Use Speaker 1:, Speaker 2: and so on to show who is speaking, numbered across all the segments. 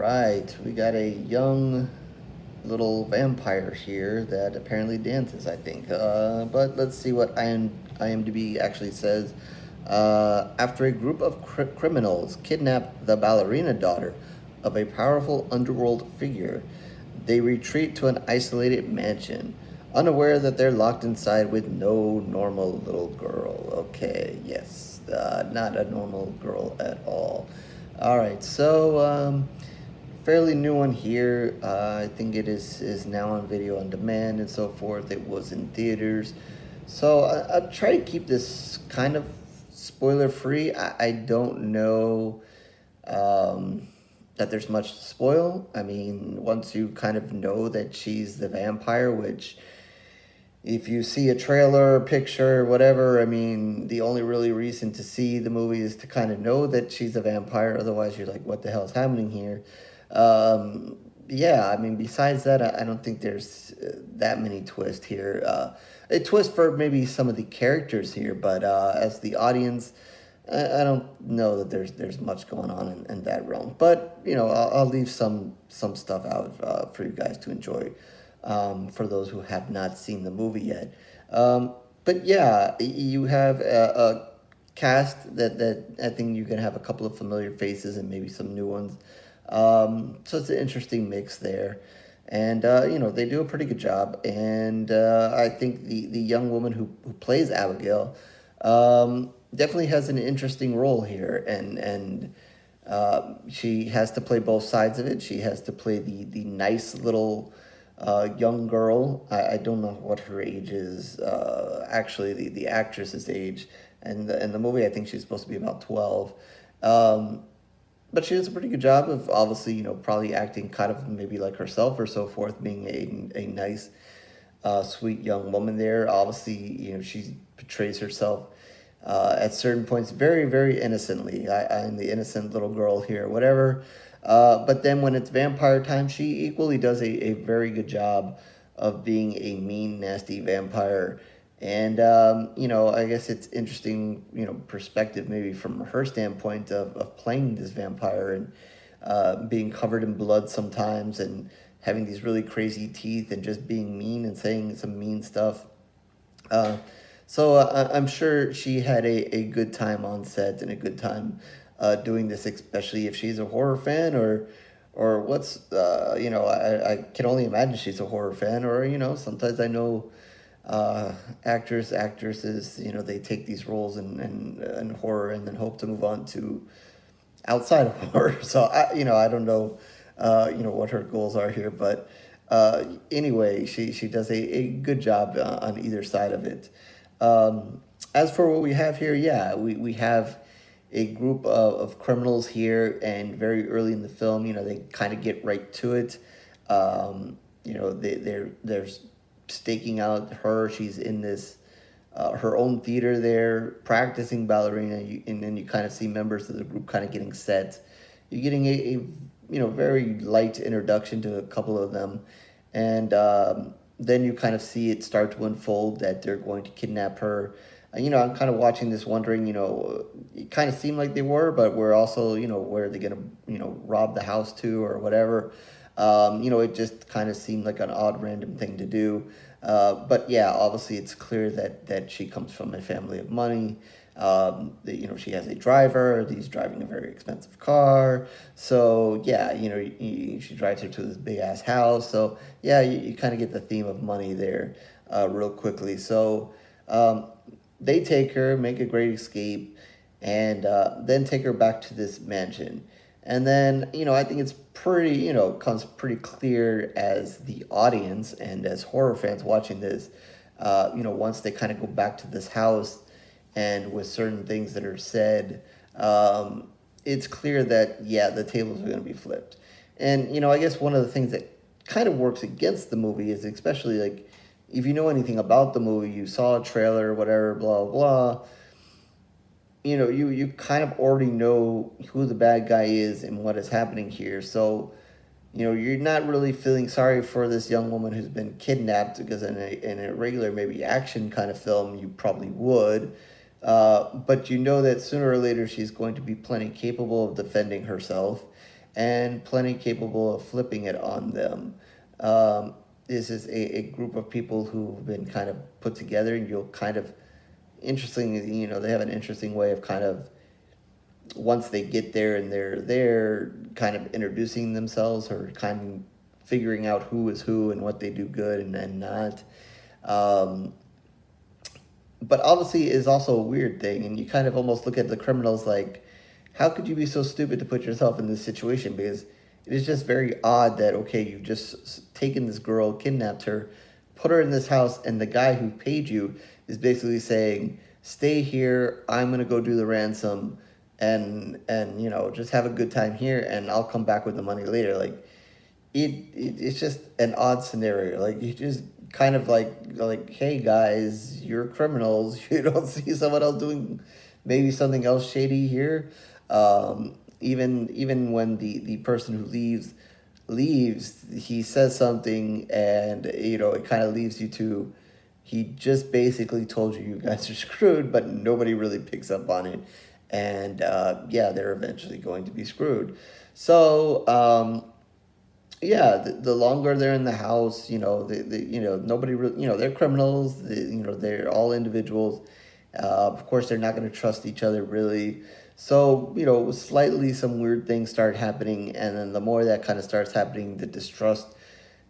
Speaker 1: right, we got a young little vampire here that apparently dances, I think. But let's see what IMDb actually says. After a group of criminals kidnap the ballerina daughter of a powerful underworld figure, they retreat to an isolated mansion, unaware that they're locked inside with no normal little girl. Okay, yes, not a normal girl at all. All right, so fairly new one here. I think it is now on video on demand and so forth. It was in theaters, so I'll try to keep this kind of spoiler free. I don't know that there's much to spoil. I mean, once you kind of know that she's the vampire, which if you see a trailer, picture, whatever, I mean, the only really reason to see the movie is to kind of know that she's a vampire. Otherwise, you're like, what the hell is happening here? Yeah, I mean, besides that, I don't think there's that many twists here. A twist for maybe some of the characters here, but as the audience, I don't know that there's much going on in that realm. But you know, I'll leave some stuff out for you guys to enjoy. For those who have not seen the movie yet, but yeah, you have a cast that I think you can have a couple of familiar faces and maybe some new ones. So it's an interesting mix there. And, you know, they do a pretty good job. And I think the young woman who plays Abigail definitely has an interesting role here. And she has to play both sides of it. She has to play the nice little young girl. I don't know what her age is, actually, the actress's age. And in the movie, I think she's supposed to be about 12. But she does a pretty good job of obviously, you know, probably acting kind of maybe like herself or so forth, being a nice, sweet young woman there. Obviously, you know, she portrays herself at certain points very, very innocently. I'm the innocent little girl here, whatever. But then when it's vampire time, she equally does a very good job of being a mean, nasty vampire. And, you know, I guess it's interesting, you know, perspective maybe from her standpoint of playing this vampire and being covered in blood sometimes and having these really crazy teeth and just being mean and saying some mean stuff. Uh, so I'm sure she had a good time on set and a good time doing this, especially if she's a horror fan or what's, you know, I can only imagine she's a horror fan or, you know, sometimes I know actors, actresses, you know, they take these roles in horror and then hope to move on to outside of horror. So you know, I don't know, you know, what her goals are here, but anyway, she does a good job on either side of it. As for what we have here, yeah, we have a group of criminals here, and very early in the film, you know, they kind of get right to it. You know, they're staking out her. She's in this her own theater there, practicing ballerina, and then you kind of see members of the group kind of getting set. You're getting a you know, very light introduction to a couple of them, and then you kind of see it start to unfold that they're going to kidnap her. You know, I'm kind of watching this, wondering, you know, it kind of seemed like they were, but we're also, you know, where are they gonna, you know, rob the house to or whatever. You know, it just kind of seemed like an odd, random thing to do. But yeah, obviously it's clear that she comes from a family of money. That, you know, she has a driver. He's driving a very expensive car. So yeah, you know, she drives her to this big ass house. So yeah, you kind of get the theme of money there real quickly. So they take her, make a great escape, and then take her back to this mansion. And then, you know, I think it's pretty, you know, comes pretty clear as the audience and as horror fans watching this, you know, once they kind of go back to this house and with certain things that are said, it's clear that, yeah, the tables are going to be flipped. And, you know, I guess one of the things that kind of works against the movie is, especially like, if you know anything about the movie, you saw a trailer, whatever, blah, blah, you know, you kind of already know who the bad guy is and what is happening here. So, you know, you're not really feeling sorry for this young woman who's been kidnapped, because in a regular, maybe action kind of film, you probably would. But you know that sooner or later she's going to be plenty capable of defending herself. and plenty capable of flipping it on them. Um, this is a group of people who've been kind of put together, and you'll kind of interesting. They have an interesting way of kind of once they get there and they're there, kind of introducing themselves or kind of figuring out who is who and what they do good and not. Um, but obviously is also a weird thing, and you kind of almost look at the criminals like, how could you be so stupid to put yourself in this situation? Because it is just very odd that, okay, you've just taken this girl, kidnapped her, put her in this house, and the guy who paid you is basically saying, stay here, I'm gonna go do the ransom, and just have a good time here, and I'll come back with the money later. Like, it's just an odd scenario. Like, you just kind of like, hey guys, you're criminals. You don't see someone else doing maybe something else shady here. Even when the person who leaves, he says something, and it kind of leaves you to, he just basically told you guys are screwed, but nobody really picks up on it, and yeah, they're eventually going to be screwed. So yeah, the longer they're in the house, nobody really, they're criminals. They're all individuals. Of course, they're not going to trust each other really. So, slightly some weird things start happening, and then the more that kind of starts happening, the distrust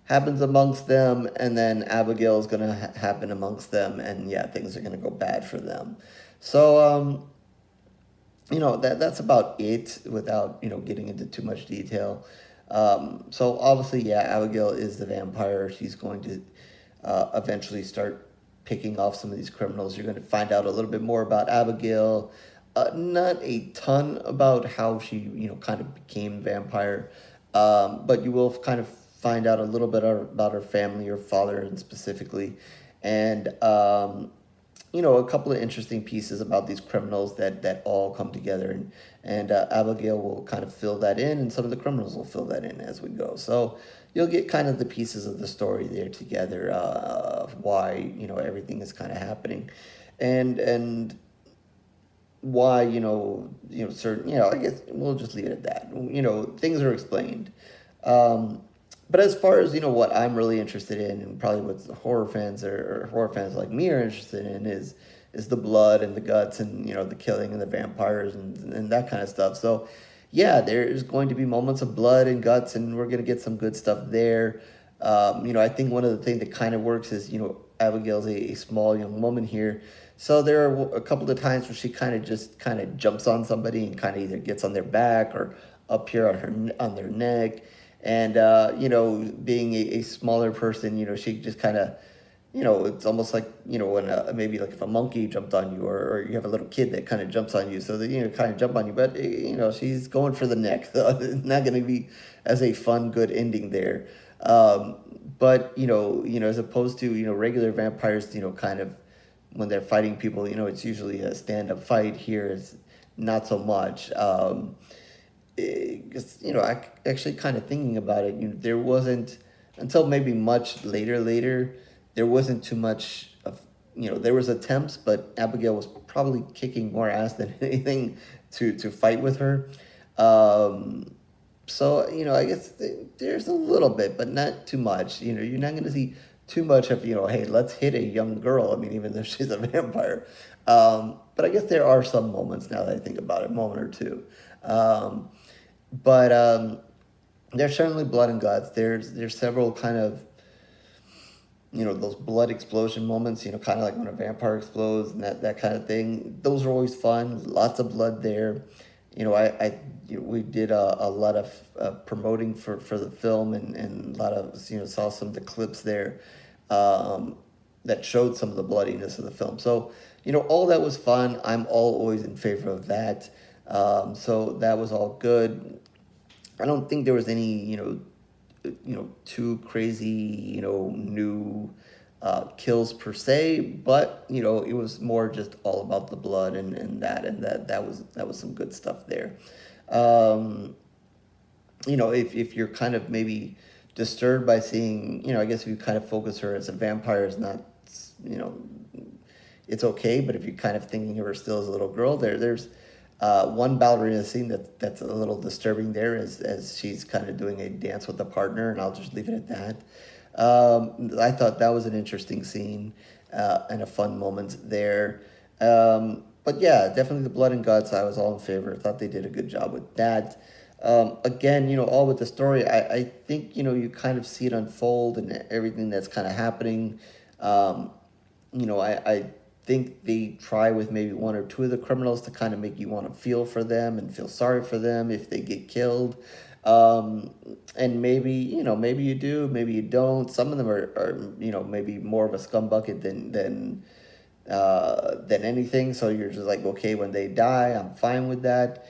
Speaker 1: happens amongst them, and then Abigail is going to happen amongst them, and yeah, things are going to go bad for them. So, that's about it without, getting into too much detail. So obviously, yeah, Abigail is the vampire. She's going to eventually start picking off some of these criminals. You're going to find out a little bit more about Abigail. Not a ton about how she, kind of became vampire, but you will kind of find out a little bit about her family, her father, and specifically, and a couple of interesting pieces about these criminals that all come together, and Abigail will kind of fill that in, and some of the criminals will fill that in as we go. So you'll get kind of the pieces of the story there together of why everything is kind of happening, and why certain I guess we'll just leave it at that. Things are explained. But as far as what I'm really interested in, and probably what the horror fans or horror fans like me are interested in, is the blood and the guts and the killing and the vampires and that kind of stuff. So yeah, there's going to be moments of blood and guts, and we're gonna get some good stuff there. I think one of the things that kind of works is Abigail's a small young woman here, so there are a couple of times where she kind of jumps on somebody and kind of either gets on their back or up here on their neck. And, being a smaller person, she just kind of, it's almost like, when maybe like if a monkey jumped on you, or you have a little kid that kind of jumps on you, so that, kind of jump on you. But, she's going for the neck. So it's not going to be as a fun, good ending there. But, as opposed to, regular vampires, kind of when they're fighting people, it's usually a stand-up fight. Here is not so much. Because I actually kind of thinking about it, there wasn't until maybe much later, there wasn't too much of there was attempts, but Abigail was probably kicking more ass than anything to fight with her. So I guess there's a little bit, but not too much. You're not going to see too much of hey, let's hit a young girl. I mean, even though she's a vampire. But I guess there are some moments now that I think about it, moment or two. But there's certainly blood and guts. There's several kind of, those blood explosion moments, kind of like when a vampire explodes and that kind of thing. Those are always fun. Lots of blood there. We did a lot of promoting for the film, and a lot of, saw some of the clips there that showed some of the bloodiness of the film. So, all that was fun. I'm always in favor of that. So that was all good. I don't think there was any, too crazy, new kills per se, but it was more just all about the blood and that was some good stuff there. If you're kind of maybe disturbed by seeing, I guess if you kind of focus her as a vampire is not, it's okay. But if you're kind of thinking of her still as a little girl, there's One ballerina scene that's a little disturbing there, as she's kind of doing a dance with a partner, and I'll just leave it at that. I thought that was an interesting scene and a fun moment there. But yeah, definitely the blood and guts. I was all in favor. I thought they did a good job with that. Again, all with the story, I think you kind of see it unfold and everything that's kind of happening. Um, I think they try with maybe one or two of the criminals to kind of make you want to feel for them and feel sorry for them if they get killed. Um, and maybe you do, maybe you don't. Some of them are maybe more of a scumbucket than anything. So you're just like, okay, when they die, I'm fine with that.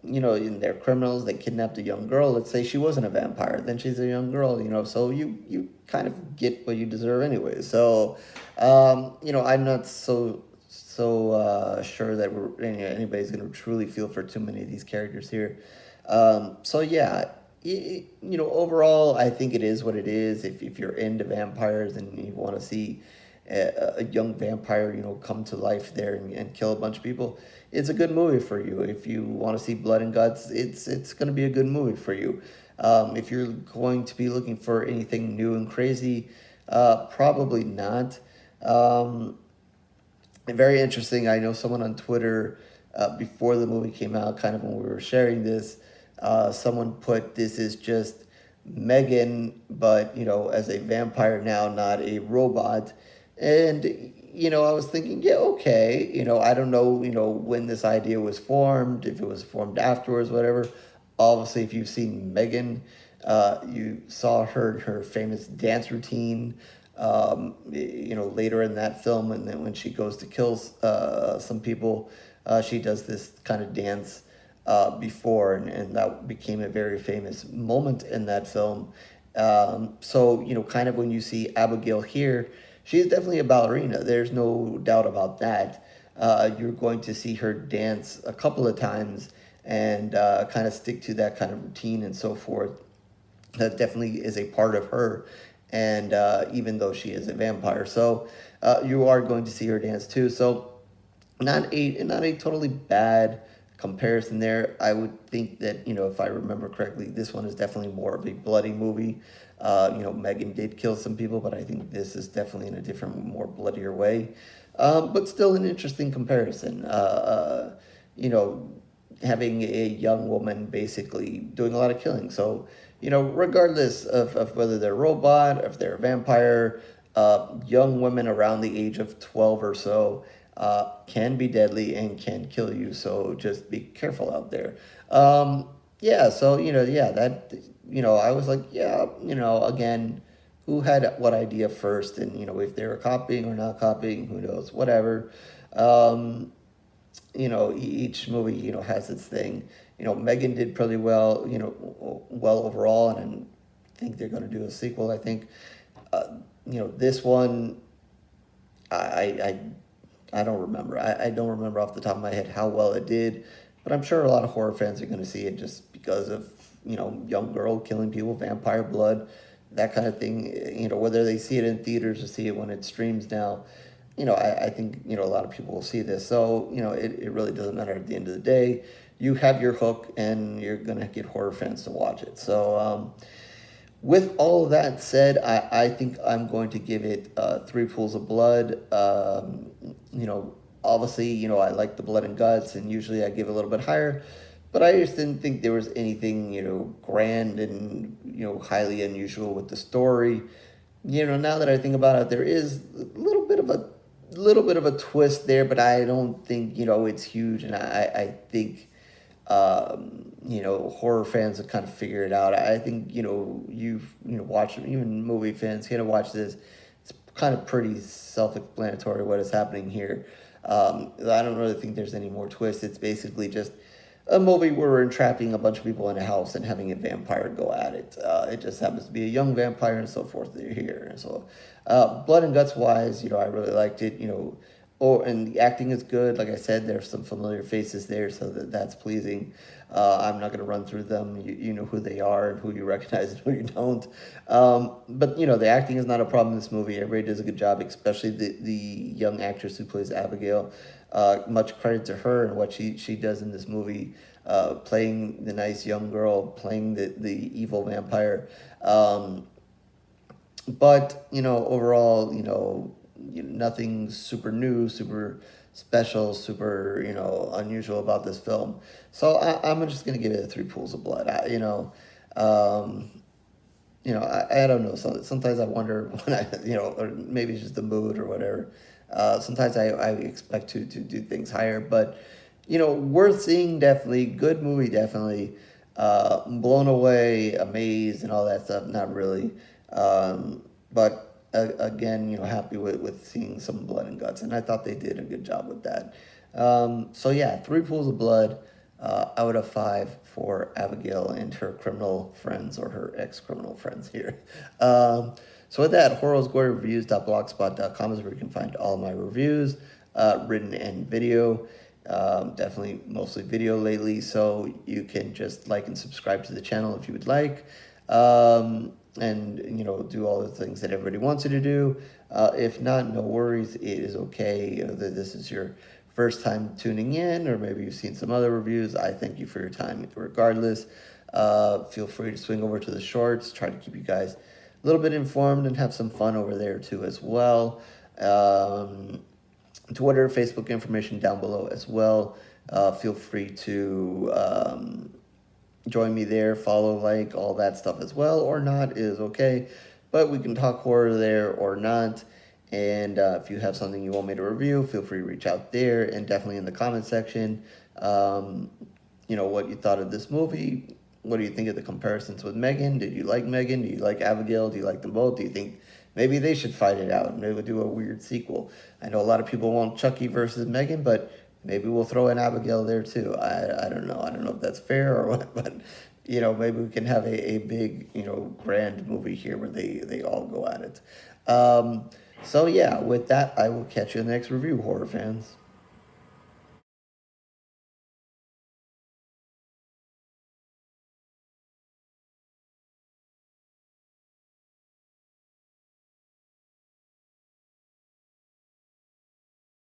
Speaker 1: In their criminals, they kidnapped a young girl. Let's say she wasn't a vampire, then she's a young girl. So you kind of get what you deserve anyway. So, I'm not so sure that anybody's going to truly feel for too many of these characters here. So yeah, overall, I think it is what it is. If you're into vampires and you want to see a young vampire, come to life there and kill a bunch of people, it's a good movie for you. If you want to see blood and guts, it's going to be a good movie for you. If you're going to be looking for anything new and crazy, probably not. Um, Very interesting. I know someone on Twitter before the movie came out, kind of when we were sharing this, someone put this is just Megan, but as a vampire now, not a robot. And I was thinking, yeah, okay. I don't know, when this idea was formed, if it was formed afterwards, whatever. Obviously, if you've seen Megan, you saw her famous dance routine. Later in that film, and then when she goes to kill some people, she does this kind of dance before, and that became a very famous moment in that film. So, kind of when you see Abigail here, she's definitely a ballerina. There's no doubt about that. You're going to see her dance a couple of times and kind of stick to that kind of routine and so forth. That definitely is a part of her, and even though she is a vampire, so you are going to see her dance too. So not a totally bad comparison there. I would think that if I remember correctly, this one is definitely more of a bloody movie. Megan did kill some people, but I think this is definitely in a different, more bloodier way. But still an interesting comparison. You know, Having a young woman basically doing a lot of killing. So, regardless of whether they're a robot, if they're a vampire, young women around the age of 12 or so can be deadly and can kill you. So just be careful out there. Yeah, so, I was like, yeah, again, who had what idea first? And, if they were copying or not copying, who knows, whatever. Um, each movie, has its thing. Megan did pretty well, well overall, and I think they're going to do a sequel. I think, this one, I, I don't remember. I don't remember off the top of my head how well it did, but I'm sure a lot of horror fans are going to see it just because of, young girl killing people, vampire blood, that kind of thing. Whether they see it in theaters or see it when it streams now, I think, a lot of people will see this. So, it really doesn't matter at the end of the day. You have your hook and you're going to get horror fans to watch it. So, with all of that said, I think I'm going to give it three pools of blood. Obviously, I like the blood and guts, and usually I give it a little bit higher. But I just didn't think there was anything, grand and, highly unusual with the story. Now that I think about it, there is a little bit of a twist there, but I don't think, it's huge. And I think, horror fans have kind of figured it out. I think, you've, watched, even movie fans, watch this. It's kind of pretty self-explanatory what is happening here. I don't really think there's any more twists. It's basically just a movie where we're entrapping a bunch of people in a house and having a vampire go at it. It just happens to be a young vampire and so forth. They're here. And so, blood and guts wise, I really liked it. And the acting is good. Like I said, there's some familiar faces there, so that's pleasing. I'm not going to run through them. You know who they are and who you recognize and who you don't. But the acting is not a problem in this movie. Everybody does a good job, especially the young actress who plays Abigail. Much credit to her and what she does in this movie, playing the nice young girl, playing the evil vampire. But overall, nothing super new, super special, super unusual about this film. So I'm just gonna give it 3 pools of blood. Um, I don't know. Sometimes I wonder when or maybe it's just the mood or whatever. Sometimes I expect to do things higher, but worth seeing, definitely. Good movie, definitely. Blown away, amazed, and all that stuff. Not really, but again, happy with seeing some blood and guts, and I thought they did a good job with that. So yeah, 3 pools of blood out of 5 for Abigail and her criminal friends, or her ex-criminal friends here. So with that, horrorlsgorereviews.blogspot.com is where you can find all my reviews, written and video. Definitely mostly video lately, so you can just like and subscribe to the channel if you would like. And do all the things that everybody wants you to do. If not, no worries, it is okay. That this is your first time tuning in, or maybe you've seen some other reviews. I thank you for your time regardless. Feel free to swing over to the shorts, try to keep you guys a little bit informed and have some fun over there too as well. Twitter, Facebook information down below as well. Feel free to join me there, follow, like, all that stuff as well, or not is okay. But we can talk horror there or not. And if you have something you want me to review, feel free to reach out there, and definitely in the comment section, what you thought of this movie. What do you think of the comparisons with Megan? Did you like Megan? Do you like Abigail? Do you like them both? Do you think maybe they should fight it out and maybe do a weird sequel? I know a lot of people want Chucky versus Megan, but maybe we'll throw in Abigail there too. I don't know. I don't know if that's fair or what, but maybe we can have a big, grand movie here where they all go at it. So yeah, with that, I will catch you in the next review, horror fans.